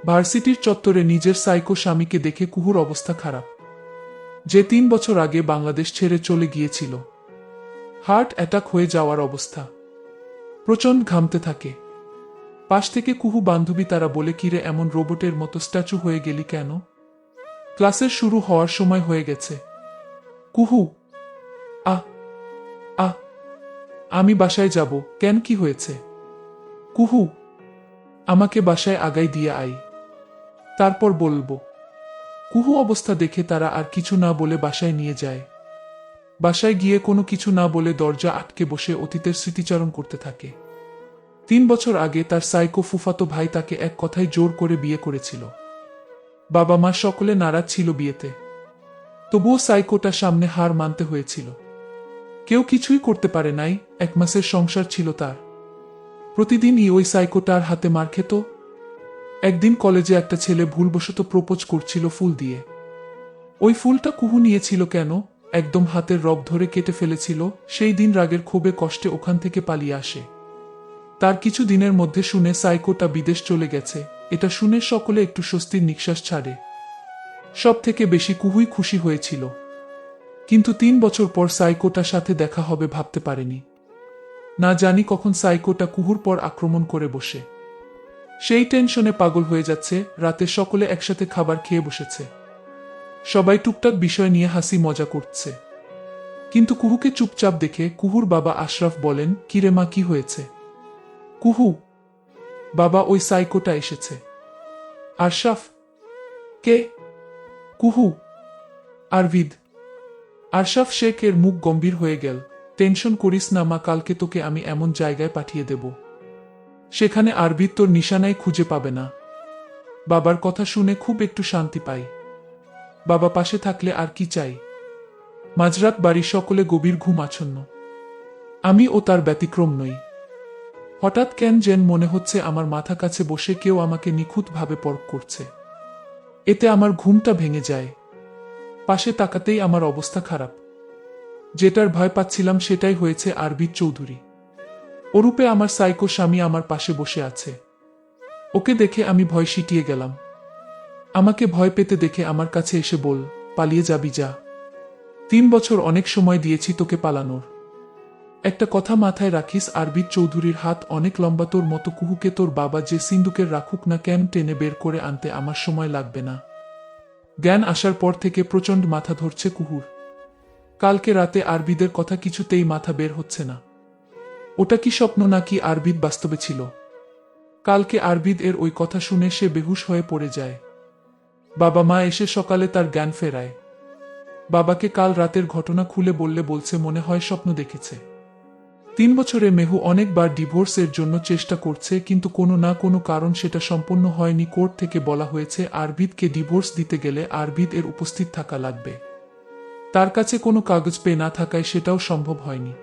ভার্সিটির চত্বরে নিজের সাইকো স্বামীকে দেখে কুহুর অবস্থা খারাপ। যে 3 বছর আগে বাংলাদেশ ছেড়ে চলে গিয়েছিল। হার্ট অ্যাটাক হয়ে যাওয়ার অবস্থা। প্রচণ্ড ঘামতে থাকে। পাশ থেকে কুহু বান্ধবী তারা বলে, কিরে এমন রোবটের মতো স্ট্যাচু হয়ে গেলি কেন? ক্লাসের শুরু হওয়ার সময় হয়ে গেছে। কুহু, আহ আহ আমি বাসায় যাব। কেন, কি হয়েছে? কুহু, আমাকে বাসায় আগাই দিয়ে আই, তারপর বলবো। কুহু অবস্থা দেখে তারা আর কিছু না বলে বাসায় নিয়ে যায়। বাসায় গিয়ে কোনো কিছু না বলে দরজা আটকে বসে অতীতের স্মৃতিচারণ করতে থাকে। 3 বছর আগে তার সাইকো ফুফাতো ভাই তাকে এক কথায় জোর করে বিয়ে করেছিল। বাবা মা সকলে নারাজ ছিল বিয়েতে। তবুও সাইকোটা সামনে হার মানতে হয়েছিল। কেউ কিছুই করতে পারে নাই। 1 মাসের সংসার ছিল তার। প্রতিদিনই ওই সাইকোটার হাতে মার খেত। একদিন কলেজে একটা ছেলে ভুলবশত প্রপোজ করছিল ফুল দিয়ে। ওই ফুলটা কুহু নিয়েছিল কেন, একদম হাতের রগ ধরে কেটে ফেলেছিল। সেই দিন রাগের ক্ষোভে কষ্টে ওখান থেকে পালিয়ে আসে। তার কিছু দিনের মধ্যে শুনে সাইকোটা বিদেশ চলে গেছে। এটা শুনে সকলে একটু স্বস্তির নিঃশ্বাস ছাড়ে। সব থেকে বেশি কুহুই খুশি হয়েছিল। কিন্তু 3 বছর পর সাইকোটার সাথে দেখা হবে ভাবতে পারেনি। না জানি কখন সাইকোটা কুহুর পর আক্রমণ করে বসে। সেই টেনশনে পাগল হয়ে যাচ্ছে। রাতে সকলে একসাথে খাবার খেয়ে বসেছে। সবাই টুকটাক বিষয় নিয়ে হাসি মজা করছে। কিন্তু কুহুকে চুপচাপ দেখে কুহুর বাবা আশরাফ বলেন, কিরে মা, কি হয়েছে? কুহু, বাবা, ওই সাইকোটা এসেছে। আশরাফ, কে? কুহু, আরভিদ। আশরাফ শেখ এর মুখ গম্ভীর হয়ে গেল। টেনশন করিস না মা, কালকে তোকে আমি এমন জায়গায় পাঠিয়ে দেব, সেখানে আরভিদ তোর নিশানায় খুঁজে পাবে না। বাবার কথা শুনে খুব একটু শান্তি পাই। বাবা পাশে থাকলে আর কি চাই। মাঝরাত বাড়ি সকলে গভীর ঘুম আচ্ছন্ন। আমি ও তার ব্যতিক্রম নই। হঠাৎ কেন যেন মনে হচ্ছে আমার মাথা কাছে বসে কেউ আমাকে নিখুঁতভাবে পরখ করছে। এতে আমার ঘুমটা ভেঙে যায়। পাশে তাকাতেই আমার অবস্থা খারাপ। যেটার ভয় পাচ্ছিলাম সেটাই হয়েছে। আরভিদ চৌধুরী ওরূপে আমার সাইকো স্বামী আমার পাশে বসে আছে। ওকে দেখে আমি ভয় সিটিয়ে গেলাম। আমাকে ভয় পেতে দেখে আমার কাছে এসে বল, পালিয়ে যাবি যা। 3 বছর অনেক সময় দিয়েছি তোকে পালানোর। একটা কথা মাথায় রাখিস, আরভিদ চৌধুরীর হাত অনেক লম্বা। তোর মতো কুহুকে তোর বাবা যে সিন্দুকের রাখুক না কেন, টেনে বের করে আনতে আমার সময় লাগবে না। জ্ঞান আসার পর থেকে প্রচণ্ড মাথা ধরছে কুহুর। কালকে রাতে আরভিদের কথা কিছুতেই মাথা বের হচ্ছে না। ওটা কি স্বপ্ন নাকি আরভিদ বাস্তবে ছিল? কালকে আরভিদ এর ওই কথা শুনে সে বেহুশ হয়ে পড়ে যায়। বাবা মা এসে সকালে তার জ্ঞান ফেরায়। বাবাকে কাল রাতের ঘটনা খুলে বললে বলছে মনে হয় স্বপ্ন দেখেছে। 3 বছরে মেহু অনেকবার ডিভোর্সের জন্য চেষ্টা করছে, কিন্তু কোনো না কোনো কারণ সেটা সম্পন্ন হয়নি। কোর্ট থেকে বলা হয়েছে আরভিদকে ডিভোর্স দিতে গেলে আরভিদ এর উপস্থিত থাকা লাগবে। তার কাছে কোনো কাগজ পেয়ে না থাকায় সেটাও সম্ভব হয়নি।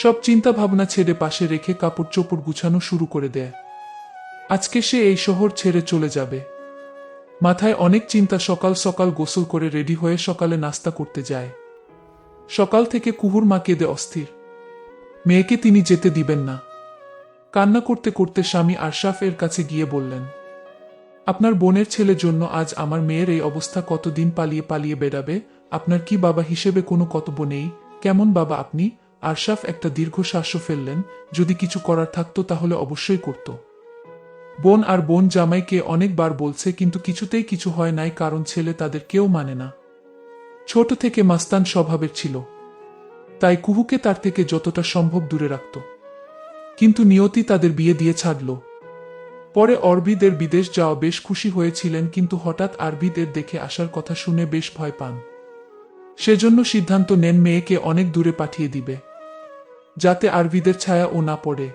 সব চিন্তা ভাবনা ছেড়ে পাশে রেখে কাপড় চোপড় গুছানো শুরু করে দেয়। আজকে সে এই শহর ছেড়ে চলে যাবে। মাথায় অনেক চিন্তা। সকাল সকাল গোসল করে রেডি হয়ে সকালে নাস্তা করতে যায়। সকাল থেকে কুহুর মা কেঁদে অস্থির। মেয়েকে তিনি যেতে দিবেন না। কান্না করতে করতে স্বামী আশরাফ এর কাছে গিয়ে বললেন, আপনার বোনের ছেলের জন্য আজ আমার মেয়ের এই অবস্থা। কতদিন পালিয়ে পালিয়ে বেড়াবে? আপনার কি বাবা হিসেবে কোনো কর্তব্য নেই? কেমন বাবা আপনি? আশরাফ একটা দীর্ঘশ্বাস ফেললেন। যদি কিছু করার থাকতো তাহলে অবশ্যই করত। বোন আর বোন জামাইকে অনেকবার বলছে, কিন্তু কিছুতেই কিছু হয় নাই, কারণ ছেলে তাদের কেউ মানে না। ছোট থেকে মাস্তান স্বভাবের ছিল, তাই কুহুকে তার থেকে যতটা সম্ভব দূরে রাখত। কিন্তু নিয়তি তাদের বিয়ে দিয়ে ছাড়ল। পরে অরবিদের বিদেশ যাওয়া বেশ খুশি হয়েছিলেন, কিন্তু হঠাৎ আরবিদের দেখে আসার কথা শুনে বেশ ভয় পান। সেজন্য সিদ্ধান্ত নেন মেয়েকে অনেক দূরে পাঠিয়ে দিবে, যাতে আরবিদের ছায়া ও না পড়ে।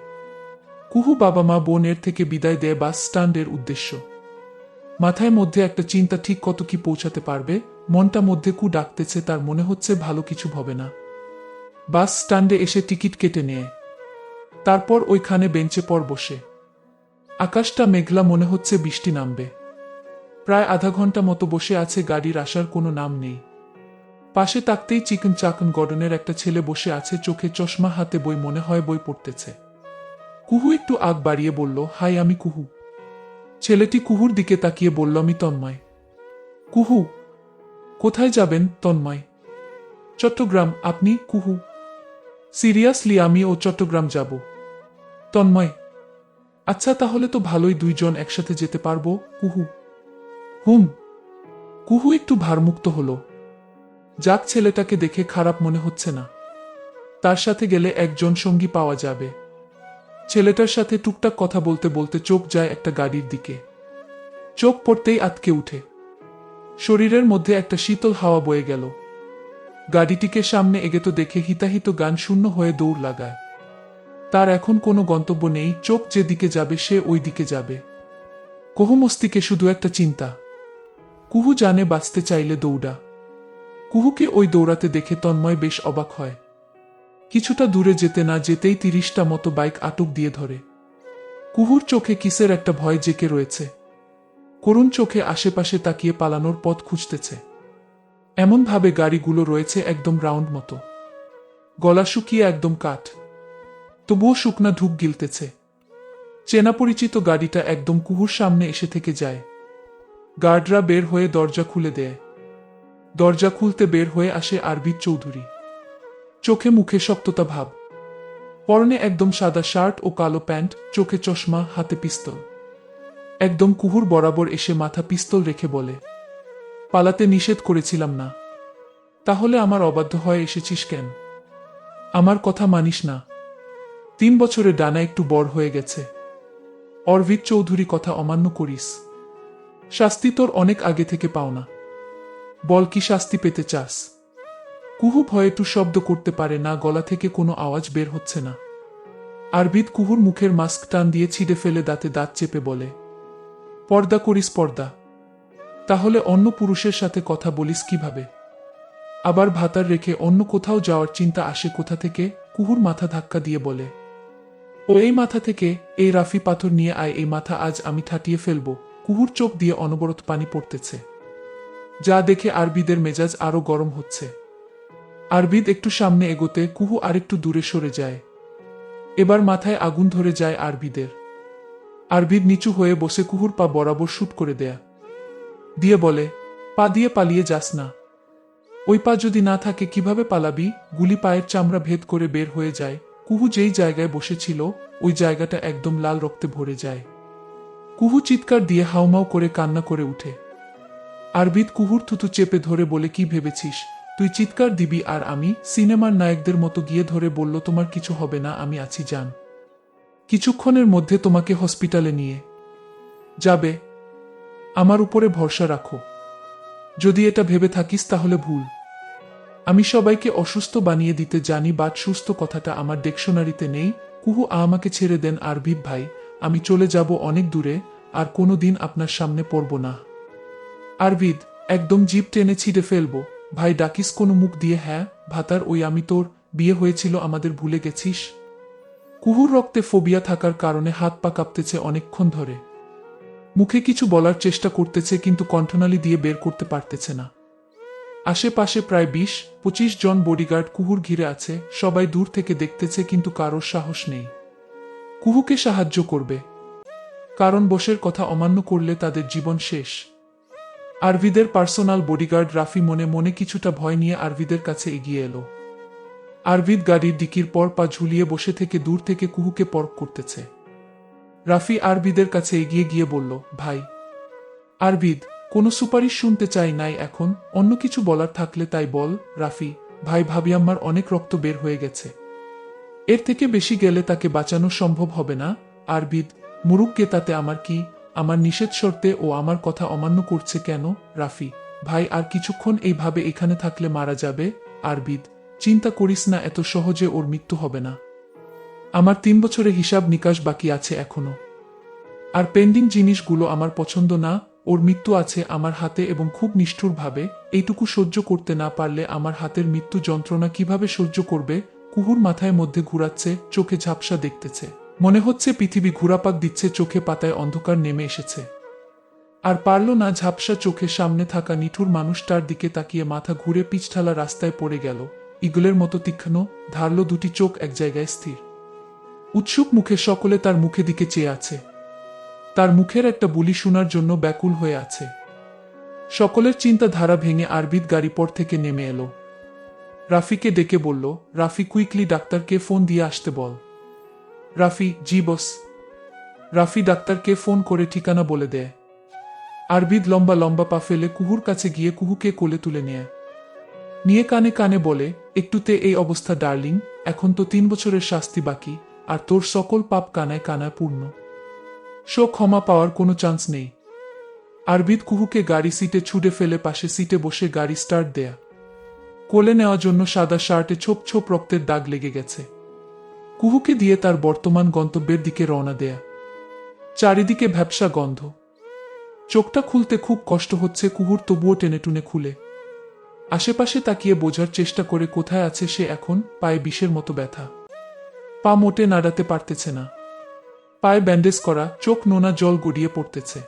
কুহু বাবা মা বোন এর থেকে বিদায় দেয় বাস স্ট্যান্ডের উদ্দেশ্য। মাথায় মধ্যে একটা চিন্তা, ঠিক কত কি পৌঁছাতে পারবে। মনটা মধ্যে কু ডাকতেছে, তার মনে হচ্ছে ভালো কিছু হবে না। বাস স্ট্যান্ডে এসে টিকিট কেটে নেয়। তারপর ওইখানে বেঞ্চে পর বসে। আকাশটা মেঘলা, মনে হচ্ছে বৃষ্টি নামবে। প্রায় আধা ঘন্টা মতো বসে আছে, গাড়ির আসার কোনো নাম নেই। পাশে তাকতেই চিকন চাকন গড়নের একটা ছেলে বসে আছে, চোখে চশমা, হাতে বই, মনে হয় বই পড়তেছে। কুহু একটু আগ বাড়িয়ে বলল, হাই, আমি কুহু। ছেলেটি কুহুর দিকে তাকিয়ে বলল, আমি তন্ময়। কুহু, কোথায় যাবেন তন্ময়? চট্টগ্রাম। আপনি? কুহু, সিরিয়াসলি আমি ও চট্টগ্রাম যাব। তন্ময়, আচ্ছা তাহলে তো ভালোই, দুইজন একসাথে যেতে পারবো। কুহু, হুম। কুহু একটু ভারমুক্ত হলো। যাক, ছেলেটাকে দেখে খারাপ মনে হচ্ছে না। তার সাথে গেলে একজন সঙ্গী পাওয়া যাবে। ছেলেটার সাথে টুকটাক কথা বলতে বলতে চোখ যায় একটা গাড়ির দিকে। চোখ পড়তেই আটকে উঠে। শরীরের মধ্যে একটা শীতল হাওয়া বয়ে গেল। গাড়িটিকে সামনে এগোতে দেখে হিতাহিত গান শূন্য হয়ে দৌড় লাগায়। তার এখন কোনো গন্তব্য নেই, চোখ যেদিকে যাবে সে ওই দিকে যাবে। কুহু মস্তিকে শুধু একটা চিন্তা। কুহু জানে বাঁচতে চাইলে দৌড়া। কুহুকে ওই দৌড়াতে দেখে তন্ময় বেশ অবাক হয়। কিছুটা দূরে যেতে না যেতেই 30টা মতো বাইক আটক দিয়ে ধরে। কুহুর চোখে কিসের একটা ভয় জেঁকে রয়েছে। করুণ চোখে আশেপাশে তাকিয়ে পালানোর পথ খুঁজতেছে। এমনভাবে গাড়িগুলো রয়েছে একদম রাউন্ড মতো। গলা শুকিয়ে একদম কাঠ, তবুও শুকনা ঢুক গিলতেছে। চেনা পরিচিত গাড়িটা একদম কুহুর সামনে এসে থেকে যায়। গার্ডরা বের হয়ে দরজা খুলে দেয়। দরজা খুলতে বের হয়ে আসে আরবিদ চৌধুরী। চোখে মুখে শক্ততা ভাব। পরনে একদম সাদা শার্ট ও কালো প্যান্ট, চোখে চশমা, হাতে পিস্তল। একদম কুহুর বরাবর এসে মাথা পিস্তল রেখে বলে, পালাতে নিষেধ করেছিলাম না? তাহলে আমার অবাধ্য হয়ে এসেছিস কেন? আমার কথা মানিস না? 3 বছরে ডানা একটু বড় হয়ে গেছে। অরবিদ চৌধুরী কথা অমান্য করিস। শাস্তি তোর অনেক আগে থেকে পাও না। বল কি শাস্তি পেতে চাস? কুহু ভয়ে টু শব্দ করতে পারে না, গলা থেকে কোনো আওয়াজ বের হচ্ছে না। আরবিদ কুহুর মুখের মাস্ক টান দিয়ে ছিঁড়ে ফেলে দাঁতে দাঁত চেপে বলে, পর্দা করিস পর্দা? তাহলে অন্য পুরুষের সাথে কথা বলিস কিভাবে? আবার ভাতার রেখে অন্য কোথাও যাওয়ার চিন্তা আসে কোথা থেকে? কুহুর মাথা ধাক্কা দিয়ে বলে, ও এই মাথা থেকে? এই রাফি পাথর নিয়ে আয়, এই মাথা আজ আমি ঠাটিয়ে ফেলবো। কুহুর চোখ দিয়ে অনবরত পানি পড়তেছে। যা দেখে আরবিদের মেজাজ আরো গরম হচ্ছে। আরবিদ একটু সামনে এগোতে কুহু আরেকটু দূরে সরে যায়। এবার মাথায় আগুন ধরে যায় আরবিদের। আরবিদ নিচু হয়ে বসে কুহুর পা বরাবর শুট করে দিয়ে বলে, পা দিয়ে পালিয়ে যাস না। ওই পা যদি না থাকে কিভাবে পালাবি? গুলি পায়ের চামড়া ভেদ করে বের হয়ে যায়। কুহু যেই জায়গায় বসেছিল ওই জায়গাটা একদম লাল রক্তে ভরে যায়। কুহু চিৎকার দিয়ে হাউমাউ করে কান্না করে উঠে। আরবিদ কুহুর থুতু চেপে ধরে বলে, কি ভেবেছিস তুই চিৎকার দিবি আর আমি সিনেমার নায়কদের মতো? গিয়ে ধরে বলল, তোমার কিছু হবে না, আমি আছি জান। কিছুক্ষণের মধ্যে তোমাকে হসপিটালে নিয়ে যাবে। আমার উপরে ভরসা রাখো। যদি এটা ভেবে থাকিস তাহলে ভুল। আমি সবাইকে অসুস্থ বানিয়ে দিতে জানি, বাট সুস্থ কথাটা আমার ডিকশনারিতে নেই। কুহু, আমাকে ছেড়ে দেন আরবিদ ভাই, আমি চলে যাব অনেক দূরে, আর কোনো দিন আপনার সামনে পড়ব না। আরবিদ একদম জিভ টেনে ছিঁড়ে ফেলবো। ভাই ডাকিস কোনো মুখ দিয়ে? হ্যাঁ ভাতার, ওই আমি, তোর বিয়ে হয়েছিল আমাদের, ভুলে গেছিস? কুহুর রক্তে ফোবিয়া থাকার কারণে হাত পা কাঁপতেছে অনেকক্ষণ ধরে। মুখে কিছু বলার চেষ্টা করতেছে কিন্তু কণ্ঠনালী দিয়ে বের করতে পারতেছে না। আশেপাশে প্রায় 20-25 জন বডিগার্ড কুহুর ঘিরে আছে। সবাই দূর থেকে দেখতেছে কিন্তু কারোর সাহস নেই কুহুকে সাহায্য করবে, কারণ বসের কথা অমান্য করলে তাদের জীবন শেষ। আরবিদের পার্সোনাল বডিগার্ড রাফি মনে মনে কিছুটা ভয় নিয়ে আরবিদের কাছে এগিয়ে এলো। আরবিদ গাড়ির ডিকির পর পা ঝুলিয়ে বসে থেকে দূর থেকে কুহুকে পরখ করতেছে। রাফি আরবিদের কাছে এগিয়ে গিয়ে বলল, ভাই। আরবিদ, কোনো সুপারিশ শুনতে চাই নাই এখন, অন্য কিছু বলার থাকলে তাই বল। রাফি, ভাই ভাবিয়াম্মার অনেক রক্ত বের হয়ে গেছে, এর থেকে বেশি গেলে তাকে বাঁচানো সম্ভব হবে না। আরবিদ, মুরুগকে তাতে আমার কি? আমার নিষেধ শর্তে ও আমার কথা অমান্য করছে কেন? রাফি, ভাই আর কিছুক্ষণ এইভাবে এখানে থাকলে মারা যাবে। আরবিদ, চিন্তা করিস না, এত সহজে ওর মৃত্যু হবে না। আমার 3 বছরে হিসাব নিকাশ বাকি আছে এখনো, আর পেন্ডিং জিনিসগুলো আমার পছন্দ না। ওর মৃত্যু আছে আমার হাতে এবং খুব নিষ্ঠুরভাবে। এইটুকু সহ্য করতে না পারলে আমার হাতের মৃত্যু যন্ত্রণা কিভাবে সহ্য করবে? কুহুর মাথায় মধ্যে ঘুরাচ্ছে, চোখে ঝাপসা দেখতেছে, মনে হচ্ছে পৃথিবী ঘুরাপাক দিচ্ছে, চোখে পাতায় অন্ধকার নেমে এসেছে। আর পারল না, ঝাপসা চোখে সামনে থাকা নিঠুর মানুষটার দিকে তাকিয়ে মাথা ঘুরে পিছঢালা রাস্তায় পড়ে গেল। ইগলের মতো তীক্ষ্ণ ধারালো দুটি চোখ এক জায়গায় স্থির। উৎসুক মুখে সকলে তার মুখে দিকে চেয়ে আছে। তার মুখের একটা বুলি শোনার জন্য ব্যাকুল হয়ে আছে। সকলের চিন্তাধারা ভেঙে আরবিদ গাড়ি পর থেকে নেমে এলো। রাফিকে ডেকে বলল, রাফি কুইকলি ডাক্তারকে ফোন দিয়ে আসতে বল। রাফি, জি বস। রাফি ডাক্তারকে ফোন করে ঠিকানা বলে দেয়। আরবিদ লম্বা লম্বা পা ফেলে কুহুর কাছে গিয়ে কুহুকে কোলে তুলে নিয়ে কানে কানে বলে, একটুতে এই অবস্থা ডার্লিং, এখন তো 3 বছরের শাস্তি বাকি, আর তোর সকল পাপ কানায় কানায় পূর্ণ। ক্ষমা পাওয়ার কোনো চান্স নেই। আরবিদ কুহুকে গাড়ি সিটে ছুড়ে ফেলে পাশে সিটে বসে গাড়ি স্টার্ট দেয়া। কোলে নেওয়ার জন্য সাদা শার্টে ছোপ ছোপ রক্তের দাগ লেগে গেছে। কুহুকে দিয়ে তার বর্তমান গন্তব্যের দিকে রওনা দেয়া। চারিদিকে ভ্যাপসা গন্ধ। চোখটা খুলতে খুব কষ্ট হচ্ছে কুহুর, তবুও টেনে টুনে খুলে আশেপাশে তাকিয়ে বোঝার চেষ্টা করে কোথায় আছে সে এখন। পায়ে বিষের মতো ব্যথা, পা মোটে নাড়াতে পারতেছে না। পায়ে ব্যান্ডেজ করা, চোখ নোনা জল গড়িয়ে পড়তেছে।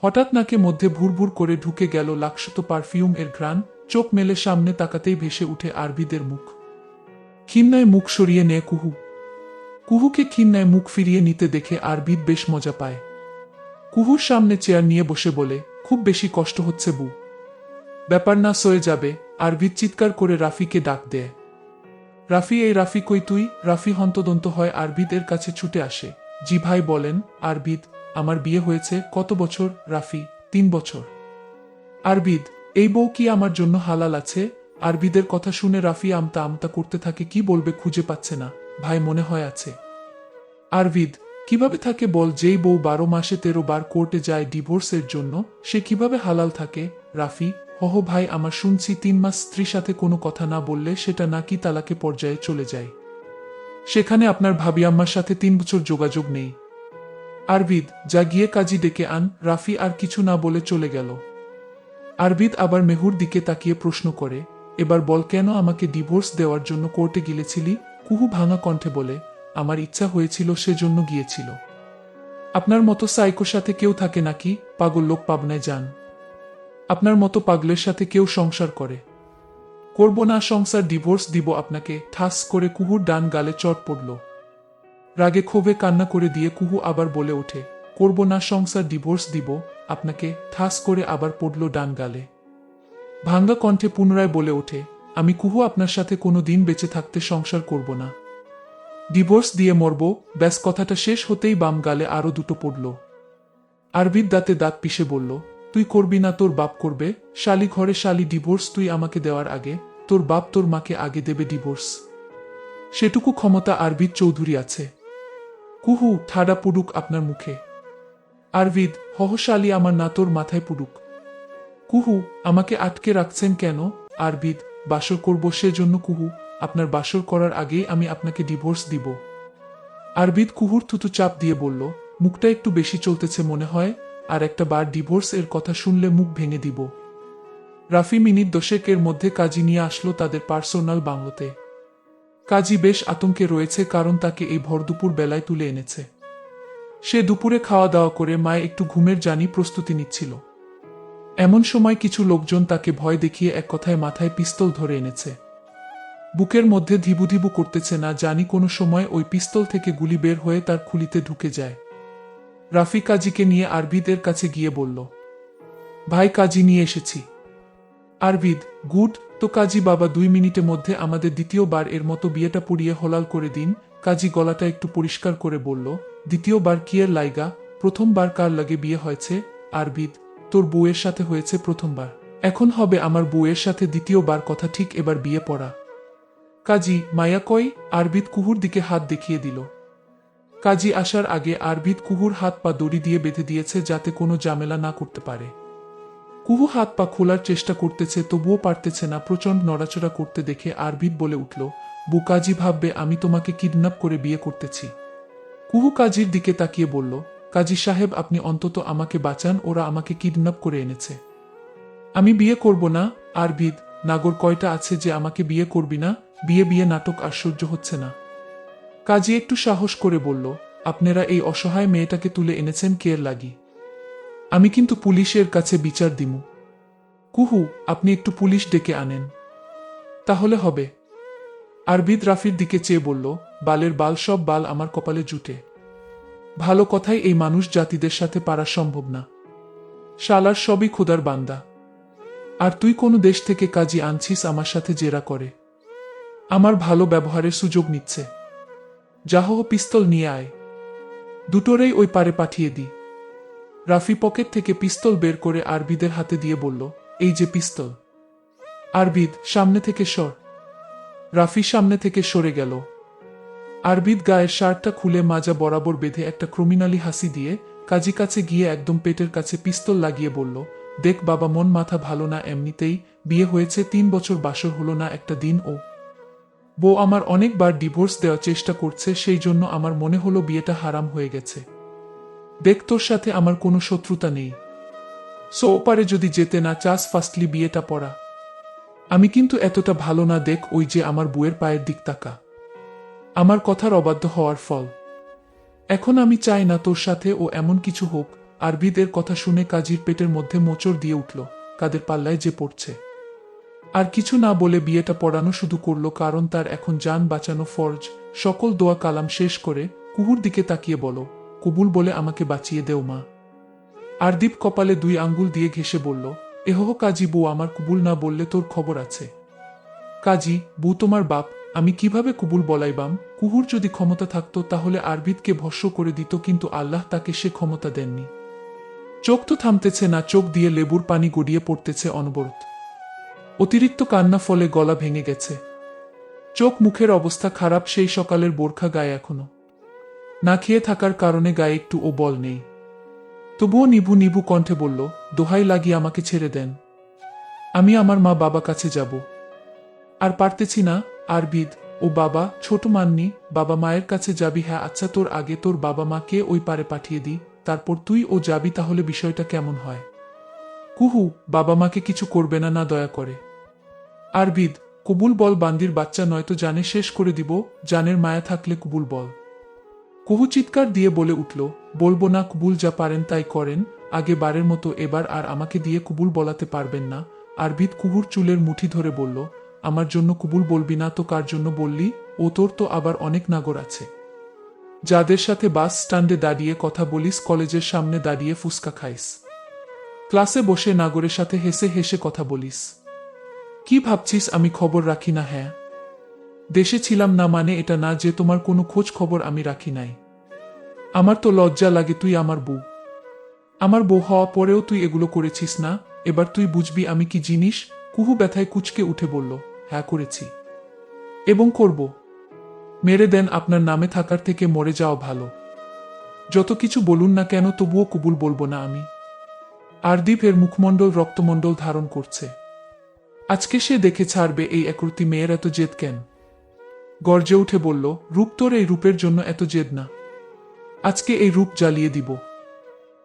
হঠাৎ নাকে মধ্যে ভুরভুর করে ঢুকে গেল লাক্সত পারফিউম এর ঘ্রাণ। চোখ মেলে সামনে তাকাতেই ভেসে উঠে আরবিদের মুখ। খিন্নায় মুখ সরিয়ে নেয় কুহু। কুহুকে খিন্নায় মুখ ফিরিয়ে নিতে দেখে আরবিদ বেশ মজা পায়। কুহুর সামনে চেয়ার নিয়ে বসে বলে, খুব বেশি কষ্ট হচ্ছে বু? ব্যাপার না, সয়ে যাবে। আরবিদ চিৎকার করে রাফিকে ডাক দেয়। রাফি, এই রাফি কই তুই? রাফি হন্তদন্ত হয় আরবিদের কাছে ছুটে আসে। জি ভাই বলেন। আরবিদ, আমার বিয়ে হয়েছে। কত বছর? রাফি, 3 বছর। আরবিদ, এই বউ কি আমার জন্য হালাল আছে? আরবিদের কথা শুনে রাফি আমতা আমতা করতে থাকে, কি বলবে খুঁজে পাচ্ছে না। ভাই, মনে হয় আছে। আরবিদ, কিভাবে থাকে বল? যেই বউ 12 মাসে 13 বার কোর্টে যায় ডিভোর্সের জন্য, সে কিভাবে হালাল থাকে? রাফি, হহ ভাই, আমার শুনছি 3 মাস স্ত্রীর সাথে কোনো কথা না বললে সেটা নাকি তালাকে পর্যায়ে চলে যায়। সেখানে আপনার ভাবি আম্মার সাথে 3 বছর যোগাযোগ নেই। আরবিদ, যা গিয়ে কাজী ডেকে আন। রাফি আর কিছু না বলে চলে গেল। আরবিদ আবার মেহুর দিকে তাকিয়ে প্রশ্ন করে, এবার বল, কেন আমাকে ডিভোর্স দেওয়ার জন্য কোর্টে গিয়েছিলি? কুহু ভাঙা কণ্ঠে বলে, আমার ইচ্ছা হয়েছিল, সেজন্য গিয়েছিল। আপনার মতো সাইকোর সাথে কেউ থাকে নাকি? পাগল লোক, পাবনায় যান। আপনার মতো পাগলের সাথে কেউ সংসার করে? করব না সংসার, ডিভোর্স দিব আপনাকে। ঠাস করে কুহুর ডান গালে চট পড়ল। রাগে ক্ষোভে কান্না করে দিয়ে কুহু আবার বলে ওঠে, করব না সংসার, ডিভোর্স দিব আপনাকে। ঠাস করে আবার পড়ল ডান গালে। ভাঙ্গা কণ্ঠে পুনরায় বলে ওঠে, আমি কুহু আপনার সাথে কোনো দিন বেঁচে থাকতে সংসার করব না। ডিভোর্স দিয়ে মরব। ব্যাস, কথাটা শেষ হতেই বাম গালে আরো দুটো পড়ল। আরবিদ দাঁতে দাঁত পিষে বলল, তুই করবি না? তোর বাপ করবে। শালি ঘরে শালি, ডিভোর্স তুই আমাকে দেওয়ার আগে তোর বাপ তোর মাকে আগে দেবে ডিভোর্স। সেটুকু ক্ষমতা আরবিদ চৌধুরী আছে। কুহু, ঠাডা পুডুক আপনার মুখে। আরবিদ, হহশালী আমার না, তোর মাথায় পুডুক। কুহু, আমাকে আটকে রাখছেন কেন? আরবিদ, বাসর করব সেজন্য। কুহু, আপনার বাসর করার আগেই আমি আপনাকে ডিভোর্স দিব। আরবিদ কুহুর থুতু চাপ দিয়ে বলল, মুখটা একটু বেশি চলতেছে মনে হয়, আর একটা বার ডিভোর্স এর কথা শুনলে মুখ ভেঙে দিব। রাফি মিনিট 10 এর মধ্যে কাজী নিয়ে আসলো তাদের পার্সোনাল বাংলোতে। কাজী বেশ আতঙ্কে রয়েছে, কারণ তাকে এই ভরদুপুর বেলায় তুলে এনেছে। সে দুপুরে খাওয়া দাওয়া করে মায়ে একটু ঘুমের জানি প্রস্তুতি নিচ্ছিল। এমন সময় কিছু লোকজন তাকে ভয় দেখিয়ে এক কথায় মাথায় পিস্তল ধরে এনেছে। বুকের মধ্যে ধিবুধিবু করতেছে, না জানি কোনো সময় ওই পিস্তল থেকে গুলি বের হয়ে তার খুলিতে ঢুকে যায়। রাফি কাজীকে নিয়ে আরবিদের কাছে গিয়ে বলল, ভাই, কাজী নিয়ে এসেছি। আরবিদ, গুড। তো কাজী বাবা, 2 মিনিটের মধ্যে আমাদের দ্বিতীয়বার এর মতো বিয়েটা পুড়িয়ে হলাল করে দিন। কাজী গলাটা একটু পরিষ্কার করে বলল, দ্বিতীয়বার কি এর লাইগা? প্রথমবার কার লাগে বিয়ে হয়েছে? আরবিদ, তোর বউয়ের সাথে হয়েছে প্রথমবার, এখন হবে আমার বউয়ের সাথে দ্বিতীয়বার। কথা ঠিক, এবার বিয়ে পড়া। কাজী, মায়া কই? আরবিদ কুহুর দিকে হাত দেখিয়ে দিল। কাজী আসার আগে আরবিদ কুহুর হাত পা দড়ি দিয়ে বেঁধে দিয়েছে, যাতে কোনো ঝামেলা না করতে পারে। কুহু হাত পা খোলার চেষ্টা করতেছে, তবুও পারতেছে না। প্রচণ্ড নড়াচড়া করতে দেখে আরবিদ বলে উঠল, বু, কাজী ভাববে আমি তোমাকে কিডন্যাপ করে বিয়ে করতেছি। কুহু কাজীর দিকে তাকিয়ে বলল, কাজী সাহেব, আপনি অন্তত আমাকে বাঁচান, ওরা আমাকে কিডন্যাপ করে এনেছে। আমি বিয়ে করব না। আরবিদ, নাগর কয়টা আছে যে আমাকে বিয়ে করবি না? বিয়ে বিয়ে নাটক আর সহ্য হচ্ছে না। কাজী একটু সাহস করে বলল, আপনারা এই অসহায় মেয়েটাকে তুলে এনেছেন কের লাগি? আমি কিন্তু পুলিশের কাছে বিচার দিমু। কুহু, আপনি একটু পুলিশ ডেকে আনেন, তাহলে হবে। আরবিদ রাফির দিকে চেয়ে বলল, বালের বাল, সব বাল আমার কপালে জুটে। ভালো কথাই এই মানুষ জাতিদের সাথে পারা সম্ভব না। শালার সবই খোদার বান্দা। আর তুই কোনো দেশ থেকে কাজী আনছিস আমার সাথে জেরা করে। আমার ভালো ব্যবহারের সুযোগ নিচ্ছে। যাহ পিস্তল নিয়ে আয়। দুটোরেই ওই পারে পাঠিয়ে দি। রাফি পকেট থেকে পিস্তল বের করে আরবিদের হাতে দিয়ে বলল, এই যে পিস্তল। আরবিদ, সামনে থেকে সর। রাফি সামনে থেকে সরে গেল। আরবিদ গায়ের শার্টটা খুলে মাজা বরাবর বেঁধে একটা ক্রিমিনালি হাসি দিয়ে কাজী কাছে গিয়ে একদম পেটের কাছে পিস্তল লাগিয়ে বলল, দেখ বাবা, মন মাথা ভালো না এমনিতেই, বিয়ে হয়েছে 3 বছর, বাসর হলো না একটা দিন। ও বউ আমার অনেকবার ডিভোর্স দেওয়ার চেষ্টা করছে, সেই জন্য আমার মনে হলো বিয়েটা হারাম হয়ে গেছে। দেখ, তোর সাথে আমার কোনো শত্রুতা নেই। সো ওপারে যদি যেতে না চাস ফার্স্টলি বিয়েটা পড়া। আমি কিন্তু এতটা ভালো না, দেখ ওই যে আমার বউয়ের পায়ের দিক তাকা। আমার কথার অবাধ্য হওয়ার ফল। এখন আমি চাই না তোর সাথে ও এমন কিছু হোক। আরবিদের কথা শুনে কাজীর পেটের মধ্যে মোচড় দিয়ে উঠল, কাদের পাল্লায় যে পড়ছে। আর কিছু না বলে বিয়েটা পড়ানো শুরু করলো, কারণ তার এখন জান বাঁচানো ফরজ। সকল দোয়া কালাম শেষ করে কুহুর দিকে তাকিয়ে বলো, কবুল বলে আমাকে বাঁচিয়ে দেও মা। আরদীপ কপালে 2 আঙ্গুল দিয়ে ঘেঁষে বলল, এহ কাজী, বউ আমার কবুল না বললে তোর খবর আছে। কাজী, বউ তোমার বাপ, আমি কিভাবে কবুল বলাইবাম? কুহুর যদি ক্ষমতা থাকতো তাহলে আরবিদকে ভস্য করে দিত, কিন্তু আল্লাহ তাকে সে ক্ষমতা দেননি। চোখ তো থামতেছে না, চোখ দিয়ে লেবুর পানি গড়িয়ে পড়তেছে অনবরত। অতিরিক্ত কান্না ফলে গলা ভেঙে গেছে। চোখ মুখের অবস্থা খারাপ, সেই সকালের বোরখা গায়ে এখনো। না খেয়ে থাকার কারণে গায়ে একটু ও বল নেই। তবুও নিভু নিভু কণ্ঠে বলল, দোহাই লাগিয়ে আমাকে ছেড়ে দেন। আমি আমার মা বাবা কাছে যাব। আর পারতেছি না। আরবিদ, ও বাবা, ছোট মাননি, বাবা মায়ের কাছে যাবি? হ্যাঁ আচ্ছা, তোর আগে তোর বাবা মাকে ওই পারে পাঠিয়ে দি, তারপর তুই ও যাবি, তাহলে বিষয়টা কেমন হয়? কুহু, বাবা মাকে কিছু করবে না, না দয়া করে। আরবিদ, কবুল বল বান্দির বাচ্চা, নয়তো জানে শেষ করে দিব। জানের মায়া থাকলে কবুল বল। কুহু চিৎকার দিয়ে বলে উঠল, বলবো না, কবুল যা পারেন তাই করেন। আগে বারের মতো এবার আর আমাকে দিয়ে কবুল বলাতে পারবেন না। আরবিদ কুহুর চুলের মুঠি ধরে বলল, আমার জন্য কবুল বলবি না তো কার জন্য বললি? ও তোর তো আবার অনেক নাগর আছে, যাদের সাথে বাস স্ট্যান্ডে দাঁড়িয়ে কথা বলিস, কলেজের সামনে দাঁড়িয়ে ফুসকা খাইস, ক্লাসে বসে নাগরের সাথে হেসে হেসে কথা বলিস। কি ভাবছিস আমি খবর রাখি না? হ্যাঁ, দেশে ছিলাম না মানে এটা না যে তোমার কোনো খোঁজ খবর আমি রাখি নাই। আমার তো লজ্জা লাগে, তুই আমার বউ। আমার বউ হওয়া পরেও তুই এগুলো করেছিস না। এবার তুই বুঝবি আমি কি জিনিস। কুহু ব্যথায় কুচকে উঠে বলল, হ্যাঁ করেছি, এবং করব। মেরে দেন, আপনার নামে থাকার থেকে মরে যাওয়া ভালো। যত কিছু বলুন না কেন, তবুও কবুল বলবো না আমি। আরদীপ এর মুখমণ্ডল রক্তমণ্ডল ধারণ করছে। আজকে সে দেখে ছাড়বে এই একরতি মেয়ের এত জেদ কেন। গর্জে উঠে বলল, রূপ, তোর এই রূপের জন্য এত জেদ না। আজকে এই রূপ জ্বালিয়ে দিব।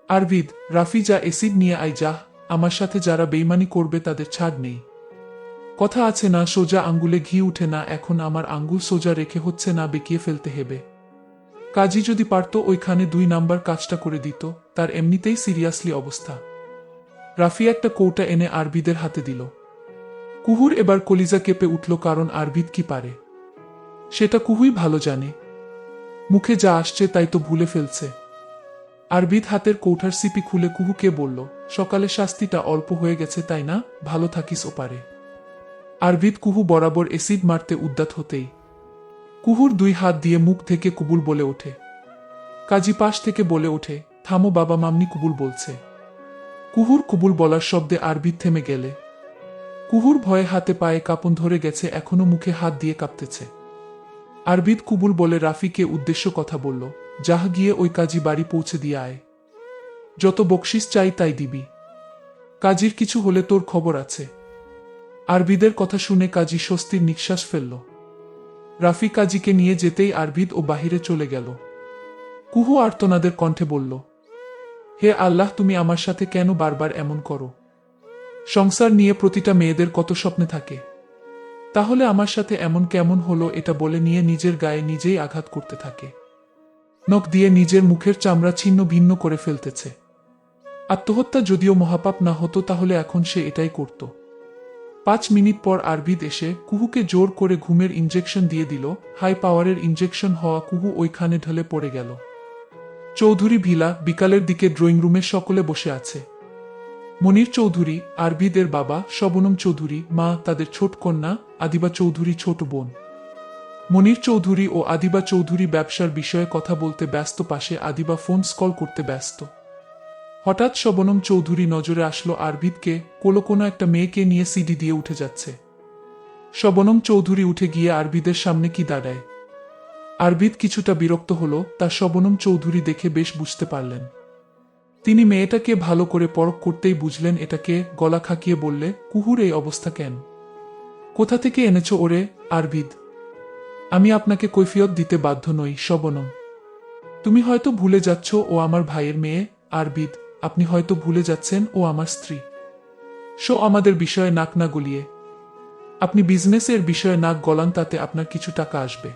আরবিদ, রাফি, যা এসিড নিয়ে আয় যা। আমার সাথে যারা বেইমানি করবে তাদের ছাড় নেই। কথা আছে না, সোজা আঙ্গুলে ঘি উঠে না। এখন আমার আঙ্গুল সোজা রেখে হচ্ছে না, বেঁকিয়ে ফেলতে হবে। কাজী যদি পারত ওইখানে 2 নাম্বার কাজটা করে দিত। তার এমনিতেই সিরিয়াসলি অবস্থা। রাফি একটা কৌটা এনে আরবিদের হাতে দিল। কুহুর এবার কলিজা কেঁপে উঠল, কারণ আরবিদ কি পারে সেটা কুহুই ভালো জানে। মুখে যা আসছে তাই তো ভুলে ফেলছে। আরবিদ হাতের কৌঠার সিপি খুলে কুহুকে বলল, সকালে শাস্তিটা অল্প হয়ে গেছে তাই না? ভালো থাকিস ওপারে। আরবিদ কুহু বরাবর এসিড মারতে উদ্যত হতেই কুহুর 2 হাত দিয়ে মুখ থেকে কবুল বলে ওঠে। কাজী পাশ থেকে বলে ওঠে, থামো বাবা, মামনি কবুল বলছে। কুহুর কবুল বলার শব্দে আরবিদ থেমে গেলে। কুহুর ভয়ে হাতে পায়ে কাঁপন ধরে গেছে, এখনো মুখে হাত দিয়ে কাঁপতেছে। আরবিদ কবুল বলে রাফিকে উদ্দেশ্য কথা বলল, যাহ গিয়ে ওই কাজী বাড়ি পৌঁছে দিয়ে আয়। যত বকশিস চাই তাই দিবি। কাজীর কিছু হলে তোর খবর আছে। আরবিদের কথা শুনে কাজী স্বস্তির নিঃশ্বাস ফেলল। রাফি কাজীকে নিয়ে যেতেই আরবিদ ও বাহিরে চলে গেল। কুহু আর্তনাদের কণ্ঠে বলল, হে আল্লাহ, তুমি আমার সাথে কেন বারবার এমন করো? সংসার নিয়ে প্রতিটা মেয়েদের কত স্বপ্নে থাকে, তাহলে আমার সাথে এমন কেমন হলো? এটা বলে নিয়ে নিজের গায়ে নিজেই আঘাত করতে থাকে। নখ দিয়ে নিজের মুখের চামড়া ছিন্ন ভিন্ন করে ফেলতেছে। আত্মহত্যা যদিও মহাপাপ না হতো তাহলে এখন সে এটাই করত। 5 মিনিট পর আরবিদ এসে কুহুকে জোর করে ঘুমের ইঞ্জেকশন দিয়ে দিল। হাই পাওয়ারের ইঞ্জেকশন হওয়া কুহু ওইখানে ঢলে পড়ে গেল। চৌধুরী ভিলা, বিকালের দিকে ড্রয়িং রুমে সকলে বসে আছে। মনির চৌধুরী, আরবিদের বাবা, শবনম চৌধুরী, মা, তাদের ছোট কন্যা আদিবা চৌধুরী, ছোট বোন। মনির চৌধুরী ও আদিবা চৌধুরী ব্যবসার বিষয়ে কথা বলতে ব্যস্ত, পাশে আদিবা ফোন কল করতে ব্যস্ত। হঠাৎ শবনম চৌধুরী নজরে আসলো আরবিদকে, কোনো একটা মেয়েকে নিয়ে সিডি দিয়ে উঠে যাচ্ছে। শবনম চৌধুরী উঠে গিয়ে আরবিদের সামনে কি দাঁড়ায়। আরবিদ কিছুটা বিরক্ত হলো, তা শবনম চৌধুরী দেখে বেশ বুঝতে পারলেন। তিনি মেয়েটাকে ভালো করে পরখ করতেই বুঝলেন এটাকে, গলা খাকিয়ে বললে, কুহুর এই অবস্থা কেন? কোথা থেকে এনেছো ওরে? আরবিদ: আমি আপনাকে কৈফিয়ত দিতে বাধ্য নই শবনম। তুমি হয়তো ভুলে যাচ্ছ ও আমার ভাইয়ের মেয়ে। আরবিদ: আপনি হয়তো ভুলে যাচ্ছেন ও আমার স্ত্রী। আমাদের বিষয়ে নাক না গলিয়ে। আপনি বিজনেসের বিষয়ে নাক গলান, তাতে আপনার কিছু টাকা আসবে।